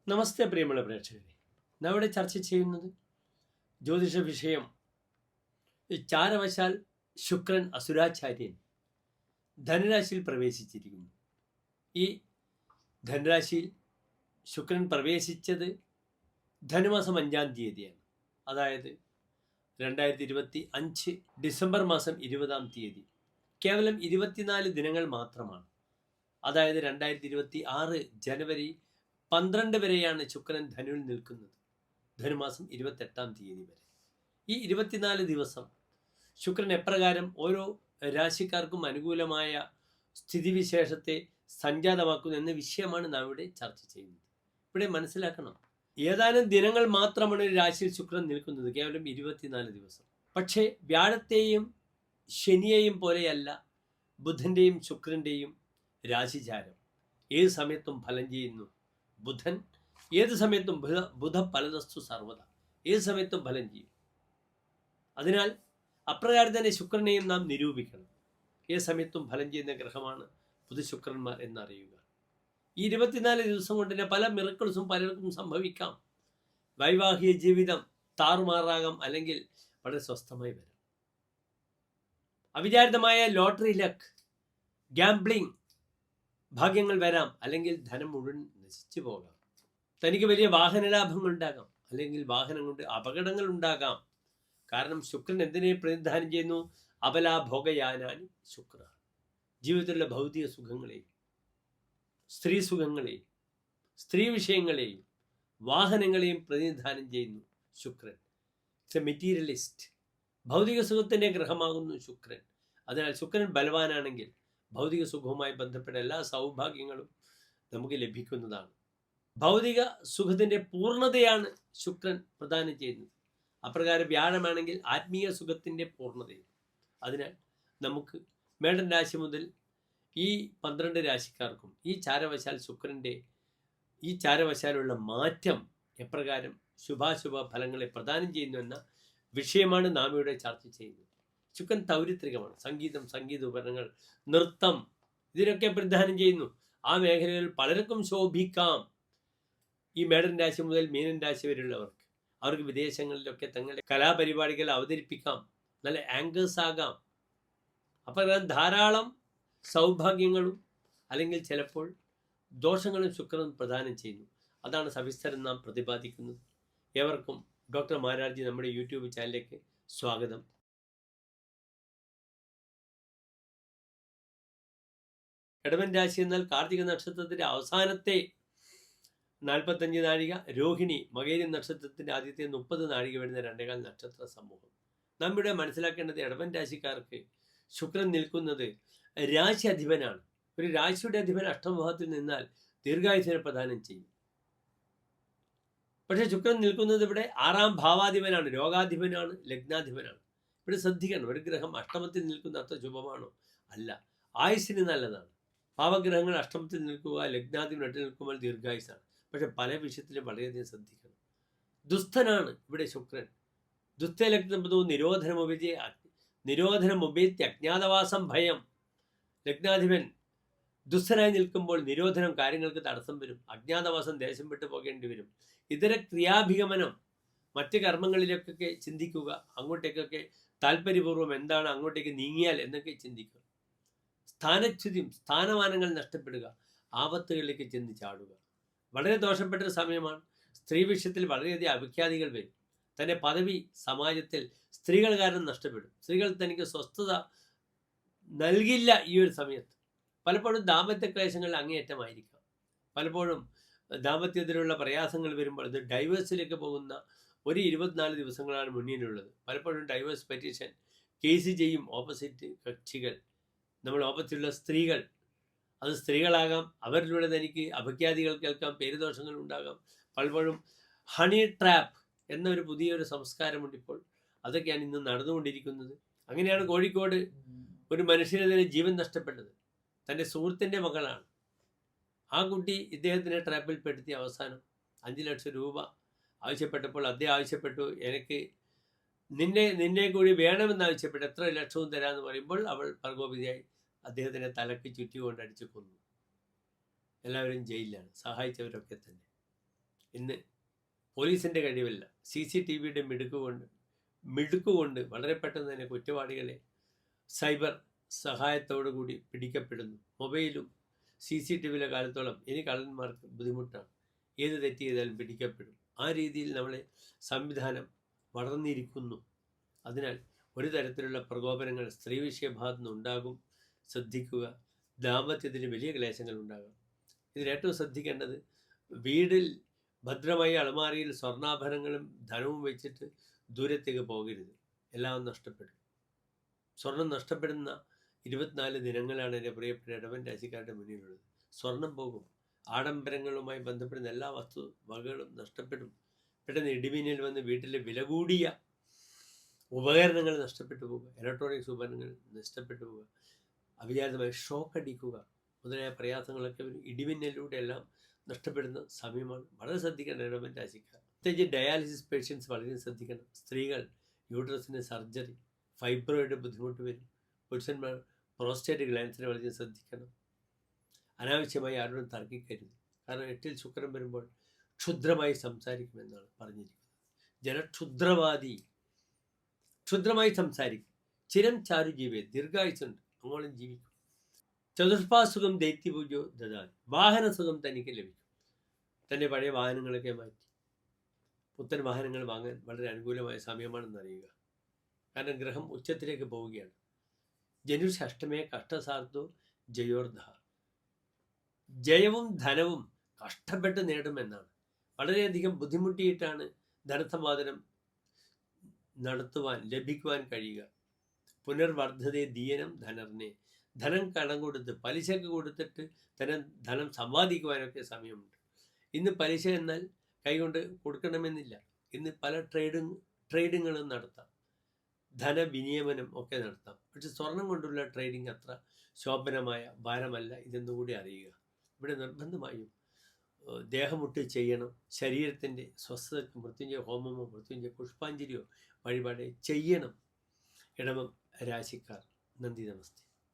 നമസ്തേ പ്രിയമുള്ള പ്രേക്ഷകരെ, നാം ഇവിടെ ചർച്ച ചെയ്യുന്നത് ജ്യോതിഷ വിഷയം. ചാരവശാൽ ശുക്രൻ അസുരാചാര്യൻ ധനുരാശിയിൽ പ്രവേശിച്ചിരിക്കുന്നു. ഈ ധനുരാശിയിൽ ശുക്രൻ പ്രവേശിച്ചത് ധനുമാസം 5-ാം തീയതിയാണ്. അതായത് 2025 ഡിസംബർ മാസം 20-ാം തീയതി. കേവലം 24 ദിനങ്ങൾ മാത്രമാണ്. അതായത് 2026 ജനുവരി 12 വരെയാണ് ശുക്രൻ ധനുവിൽ നിൽക്കുന്നത്. ധനുമാസം 28-ാം തീയതി വരെ. ഈ 24 ദിവസം ശുക്രൻ എപ്രകാരം ഓരോ രാശിക്കാർക്കും അനുകൂലമായ സ്ഥിതിവിശേഷത്തെ സംജാതമാക്കുന്നു എന്ന വിഷയമാണ് നാം ഇവിടെ ചർച്ച ചെയ്യുന്നത്. ഇവിടെ മനസ്സിലാക്കണം, ഏതാനും ദിനങ്ങൾ മാത്രമാണ് ഒരു രാശിയിൽ ശുക്രൻ നിൽക്കുന്നത്, കേവലം 24 ദിവസം. പക്ഷേ വ്യാഴത്തെയും ശനിയെയും പോലെയല്ല ബുധൻ്റെയും ശുക്രൻ്റെയും രാശിചാരം. ഏത് സമയത്തും ഫലം ചെയ്യുന്നു. ബുധൻ ഏത് സമയത്തും ബുധ ഫലതസ്തു സർവത, ഏത് സമയത്തും ഫലം ചെയ്യും. അതിനാൽ അപ്രകാരം തന്നെ ശുക്രനെയും നാം നിരൂപിക്കണം. ഏത് സമയത്തും ഫലം ചെയ്യുന്ന ഗ്രഹമാണ് ബുധശുക്രന്മാർ എന്നറിയുക. ഈ 24 ദിവസം കൊണ്ട് തന്നെ പല മിറക്കിൾസും പലർക്കും സംഭവിക്കാം. വൈവാഹിക ജീവിതം താറുമാറാകാം, അല്ലെങ്കിൽ വളരെ സ്വസ്ഥമായി വരാം. അവിചാരിതമായ ലോട്ടറി ലക്ക്, ഗാംബ്ലിംഗ് ഭാഗ്യങ്ങൾ വരാം, അല്ലെങ്കിൽ ധനം മുഴുവൻ നശിച്ചു പോകാം. തനിക്ക് വലിയ വാഹന ലാഭങ്ങൾ ഉണ്ടാകാം, അല്ലെങ്കിൽ വാഹനം കൊണ്ട് അപകടങ്ങൾ ഉണ്ടാകാം. കാരണം ശുക്രൻ എന്തിനെ പ്രതിനിധാനം ചെയ്യുന്നു? അബലാഭോഗയാനാനി ശുക്ര. ജീവിതത്തിലുള്ള ഭൗതിക സുഖങ്ങളെയും സ്ത്രീ സുഖങ്ങളെയും സ്ത്രീ വിഷയങ്ങളെയും വാഹനങ്ങളെയും പ്രതിനിധാനം ചെയ്യുന്നു ശുക്രൻ. It's A materialist. ഭൗതിക സുഖത്തിൻ്റെ ഗ്രഹമാകുന്നു ശുക്രൻ. അതിനാൽ ശുക്രൻ ബലവാനാണെങ്കിൽ ഭൗതിക സുഖവുമായി ബന്ധപ്പെട്ട എല്ലാ സൗഭാഗ്യങ്ങളും നമുക്ക് ലഭിക്കുന്നതാണ്. ഭൗതിക സുഖത്തിൻ്റെ പൂർണ്ണതയാണ് ശുക്രൻ പ്രദാനം ചെയ്യുന്നത്. അപ്രകാരം വ്യാഴമാണെങ്കിൽ ആത്മീയ സുഖത്തിൻ്റെ പൂർണ്ണതയും. അതിനാൽ നമുക്ക് മേടൻ രാശി മുതൽ ഈ 12 രാശിക്കാർക്കും ഈ ചാരവശാൽ ശുക്രൻ്റെ ഈ ചാരവശാലുള്ള മാറ്റം എപ്രകാരം ശുഭാശുഭ ഫലങ്ങളെ പ്രദാനം ചെയ്യുന്നു എന്ന വിഷയമാണ് നാം ഇവിടെ ചർച്ച ചെയ്യുന്നത്. ശുക്രൻ തൗരിത്രികമാണ്. സംഗീതം, സംഗീത ഉപകരണങ്ങൾ, നൃത്തം, ഇതിനൊക്കെ പ്രതിദാനം ചെയ്യുന്നു. ആ മേഖലകളിൽ പലർക്കും ശോഭിക്കാം. ഈ മേടൻ രാശി മുതൽ മീനൻ രാശി വരെയുള്ളവർക്ക് അവർക്ക് വിദേശങ്ങളിലൊക്കെ തങ്ങളുടെ കലാപരിപാടികൾ അവതരിപ്പിക്കാം, നല്ല ആങ്കേഴ്സ് ആകാം. അപ്പം ധാരാളം സൗഭാഗ്യങ്ങളും അല്ലെങ്കിൽ ചിലപ്പോൾ ദോഷങ്ങളും ശുക്രൻ പ്രദാനം ചെയ്യുന്നു. അതാണ് സവിസ്തരം നാം പ്രതിപാദിക്കുന്നത്. ഏവർക്കും ഡോക്ടർ മാരാർജി നമ്മുടെ യൂട്യൂബ് ചാനലിലേക്ക് സ്വാഗതം. ഇടവൻ രാശി എന്നാൽ കാർത്തിക നക്ഷത്രത്തിന്റെ അവസാനത്തെ 45 നാഴിക, രോഹിണി മകേരി നക്ഷത്രത്തിന്റെ ആദ്യത്തെ 30 നാഴിക വരുന്ന 2.25 നക്ഷത്ര സമൂഹം. നാം ഇവിടെ മനസ്സിലാക്കേണ്ടത്, ഇടവൻ രാശിക്കാർക്ക് ശുക്രൻ നിൽക്കുന്നത് രാശി അധിപനാണ്. ഒരു രാശിയുടെ അധിപൻ അഷ്ടമഭാവത്തിൽ നിന്നാൽ ദീർഘായുസിനെ പ്രദാനം ചെയ്യും. പക്ഷേ ശുക്രൻ നിൽക്കുന്നത് ഇവിടെ 6-ാം ഭാവാധിപനാണ്, രോഗാധിപനാണ്, ലഗ്നാധിപനാണ്. ഇവിടെ ശ്രദ്ധിക്കണം, ഒരു ഗ്രഹം അഷ്ടമത്തിൽ നിൽക്കുന്ന അത്ര ശുഭമാണോ? അല്ല. ആയുസ്സിന് നല്ലതാണ്. പാവഗ്രഹങ്ങൾ അഷ്ടമത്തിൽ നിൽക്കുക, ലഗ്നാധിപൻ 8 നിൽക്കുമ്പോൾ ദീർഘായുസാണ്. പക്ഷെ പല വിഷയത്തിലും വളരെയധികം ശ്രദ്ധിക്കണം. ദുസ്ഥനാണ് ഇവിടെ ശുക്രൻ. ദുസ്ഥലഗ്നബന്ധവും നിരോധനമുപേത്യ അജ്ഞാതവാസം ഭയം. ലഗ്നാധിപൻ ദുസ്ഥനായി നിൽക്കുമ്പോൾ നിരോധനം, കാര്യങ്ങൾക്ക് തടസ്സം വരും. അജ്ഞാതവാസം, ദേശം വിട്ടു പോകേണ്ടി വരും. ഇതര ക്രിയാഭിഗമനം, മറ്റ് കർമ്മങ്ങളിലേക്കൊക്കെ ചിന്തിക്കുക, അങ്ങോട്ടേക്കൊക്കെ താല്പര്യപൂർവ്വം എന്താണ് അങ്ങോട്ടേക്ക് നീങ്ങിയാൽ എന്നൊക്കെ ചിന്തിക്കുക. സ്ഥാനച്യുതിയും, സ്ഥാനമാനങ്ങൾ നഷ്ടപ്പെടുക, ആപത്തുകളിലേക്ക് ചെന്ന് ചാടുക. വളരെ ദോഷപ്പെട്ടൊരു സമയമാണ്. സ്ത്രീ വിഷയത്തിൽ വളരെയധികം അപഖ്യാതികൾ വരും. തൻ്റെ പദവി സമാജത്തിൽ സ്ത്രീകൾ കാരണം നഷ്ടപ്പെടും. സ്ത്രീകൾ തനിക്ക് സ്വസ്ഥത നൽകില്ല ഈ ഒരു സമയത്ത്. പലപ്പോഴും ദാമ്പത്യ ക്ലേശങ്ങൾ അങ്ങേയറ്റമായിരിക്കാം. പലപ്പോഴും ദാമ്പത്യത്തിലുള്ള പ്രയാസങ്ങൾ വരുമ്പോൾ ഇത് ഡൈവേഴ്സിലേക്ക് പോകുന്ന ഒരു 24 ദിവസങ്ങളാണ് മുന്നിലുള്ളത്. പലപ്പോഴും ഡൈവേഴ്സ് പെറ്റീഷൻ കേസ് ചെയ്യും ഓപ്പോസിറ്റ് കക്ഷികൾ, നമ്മൾ ഓപ്പോസിറ്റുള്ള സ്ത്രീകൾ. അത് സ്ത്രീകളാകാം, അവരിലൂടെ തനിക്ക് അപഖ്യാതികൾ കേൾക്കാം, പേരുദോഷങ്ങൾ ഉണ്ടാകാം. പലപ്പോഴും ഹണി ട്രാപ്പ് എന്നൊരു പുതിയൊരു സംസ്കാരമുണ്ട് ഇപ്പോൾ. അതൊക്കെയാണ് ഇന്ന് നടന്നുകൊണ്ടിരിക്കുന്നത്. അങ്ങനെയാണ് കോഴിക്കോട് ഒരു മനുഷ്യന് തന്നെ ജീവൻ നഷ്ടപ്പെട്ടത്. തൻ്റെ സുഹൃത്തിൻ്റെ മകളാണ്. ആ കുട്ടി ഇദ്ദേഹത്തിനെ ട്രാപ്പിൽ പെടുത്തി അവസാനം 5 ലക്ഷം രൂപ ആവശ്യപ്പെട്ടപ്പോൾ അദ്ദേഹം ആവശ്യപ്പെട്ടു, എനിക്ക് നിന്നെ കൂടി വേണമെന്നാവശ്യപ്പെട്ടു, എത്ര ലക്ഷവും തരാമെന്ന് പറയുമ്പോൾ അവൾ പ്രകോപിതയായി അദ്ദേഹത്തിൻ്റെ തലക്ക് ചുറ്റിക്കൊണ്ട് അടിച്ചു കൊന്നു. എല്ലാവരും ജയിലിലാണ്, സഹായിച്ചവരൊക്കെ തന്നെ. ഇന്ന് പോലീസിൻ്റെ കഴിവല്ല, CCTVയുടെ മിടുക്കുകൊണ്ട് വളരെ പെട്ടെന്ന് തന്നെ കുറ്റവാളികളെ സൈബർ സഹായത്തോടു കൂടി പിടിക്കപ്പെടുന്നു. മൊബൈലും CCTVയിലെ കാലത്തോളം ഇനി കള്ളന്മാർക്ക് ബുദ്ധിമുട്ടാണ്, ഏത് തെറ്റ് ചെയ്താലും പിടിക്കപ്പെടും. ആ രീതിയിൽ നമ്മളെ സംവിധാനം വളർന്നിരിക്കുന്നു. അതിനാൽ ഒരു തരത്തിലുള്ള പ്രകോപനങ്ങൾ സ്ത്രീ വിഷയഭാഗത്തു നിന്ന് ഉണ്ടാകും, ശ്രദ്ധിക്കുക. ദാമ്പത്യത്തിന് വലിയ ക്ലേശങ്ങൾ ഉണ്ടാകാം. ഇതിലേറ്റവും ശ്രദ്ധിക്കേണ്ടത്, വീടിൽ ഭദ്രമായി അലമാരയിൽ സ്വർണ്ണാഭരണങ്ങളും ധനവും വെച്ചിട്ട് ദൂരത്തേക്ക് പോകരുത്, എല്ലാം നഷ്ടപ്പെടും. സ്വർണം നഷ്ടപ്പെടുന്ന 24 ദിനങ്ങളാണ് എൻ്റെ പ്രിയപ്പെട്ട ഇടവൻ രാശിക്കാരുടെ മുന്നിലുള്ളത്. സ്വർണം പോകും, ആഡംബരങ്ങളുമായി ബന്ധപ്പെടുന്ന എല്ലാ വസ്തുവകകളും നഷ്ടപ്പെടും. പെട്ടെന്ന് ഇടിമിന്നൽ വന്ന് വീട്ടിലെ വില കൂടിയ ഉപകരണങ്ങൾ നഷ്ടപ്പെട്ടു പോവുക, ഇലക്ട്രോണിക്സ് ഉപകരണങ്ങൾ നഷ്ടപ്പെട്ടു പോവുക, അവിചാരിതമായി ഷോക്ക് അടിക്കുക മുതലായ പ്രയാസങ്ങളൊക്കെ ഇടിമിന്നലിലൂടെ എല്ലാം നഷ്ടപ്പെടുന്ന സമയമാണ്. വളരെ ശ്രദ്ധിക്കണം ഇടവൻ രാശിക്കാർ. പ്രത്യേകിച്ച് ഡയാലിസിസ് പേഷ്യൻസ് വളരെ ശ്രദ്ധിക്കണം. സ്ത്രീകൾ യൂട്രസിന് സർജറി, ഫൈബ്രോയിഡ് ബുദ്ധിമുട്ട് വരും. പുരുഷന്മാർ പ്രോസ്റ്റേറ്റ് ഗ്ലാൻസിനെ വളരെ ശ്രദ്ധിക്കണം. അനാവശ്യമായി ആരോടും തർക്കിക്കരുത്. കാരണം 8-ൽ ശുക്രൻ വരുമ്പോൾ ക്ഷുദ്രമായി സംസാരിക്കുമെന്നാണ് പറഞ്ഞിരിക്കുന്നത്. ജനക്ഷുദ്രവാദി, ക്ഷുദ്രമായി സംസാരിക്കും. ചിരം ചാരു ജീവേ, ദീർഘായുസുണ്ട്, അങ്ങോളം ജീവിക്കും. ചതുഷ്പാസുഖം ദൈത്യപൂജോ ദദാതി, വാഹന സുഖം തനിക്ക് ലഭിക്കും. തൻ്റെ പഴയ വാഹനങ്ങളൊക്കെ മാറ്റി പുത്തൻ വാഹനങ്ങൾ വാങ്ങാൻ വളരെ അനുകൂലമായ സമയമാണെന്ന് അറിയുക. കാരണം ഗ്രഹം ഉച്ചത്തിലേക്ക് പോവുകയാണ്. ജനുഷഷ്ടമേ കഷ്ടസാർദ്ധോ ജയോർധ, ജയവും ധനവും കഷ്ടപ്പെട്ട് നേടുമെന്നാണ്. വളരെയധികം ബുദ്ധിമുട്ടിയിട്ടാണ് ധനസമ്പാദനം ലഭിക്കുവാൻ കഴിയുക. പുനർവർദ്ധതേ ദീയനം ധനർനെ, ധനം കടം കൊടുത്ത് പലിശക്ക് കൊടുത്തിട്ട് ധനം സമ്പാദിക്കുവാനൊക്കെ സമയമുണ്ട്. ഇന്ന് പലിശ എന്നാൽ കൈകൊണ്ട് കൊടുക്കണമെന്നില്ല. ഇന്ന് പല ട്രേഡിങ്ങുകളും നടത്താം, ധനവിനിയമനം ഒക്കെ നടത്താം. പക്ഷെ സ്വർണം കൊണ്ടുള്ള ട്രേഡിംഗ് അത്ര ശോഭനമായ ഭാരമല്ല ഇതെന്നുകൂടി അറിയുക. ഇവിടെ നിർബന്ധമായും ദേഹമുട്ട് ചെയ്യണം. ശരീരത്തിൻ്റെ സ്വസ്ഥതയ്ക്ക് മൃത്യുഞ്ജയ ഹോമമോ മൃത്യുഞ്ജയ പുഷ്പാഞ്ജലിയോ വഴിപാട് ചെയ്യണം. ഇടവം രാശിക്കാർ. നന്ദി, നമസ്തേ.